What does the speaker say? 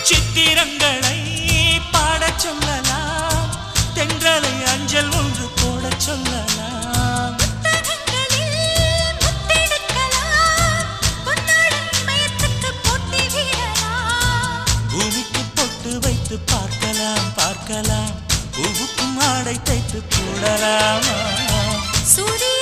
சித்திரங்களை பாடச் சொல்லலாம், தென்றலை அஞ்சல் ஒன்று போடச் சொல்லலாம். பூமிக்கு பொட்டு வைத்து பார்க்கலாம் பார்க்கலாம், பூவுக்கும் ஆடை தைத்து போடலாமா? சூரிய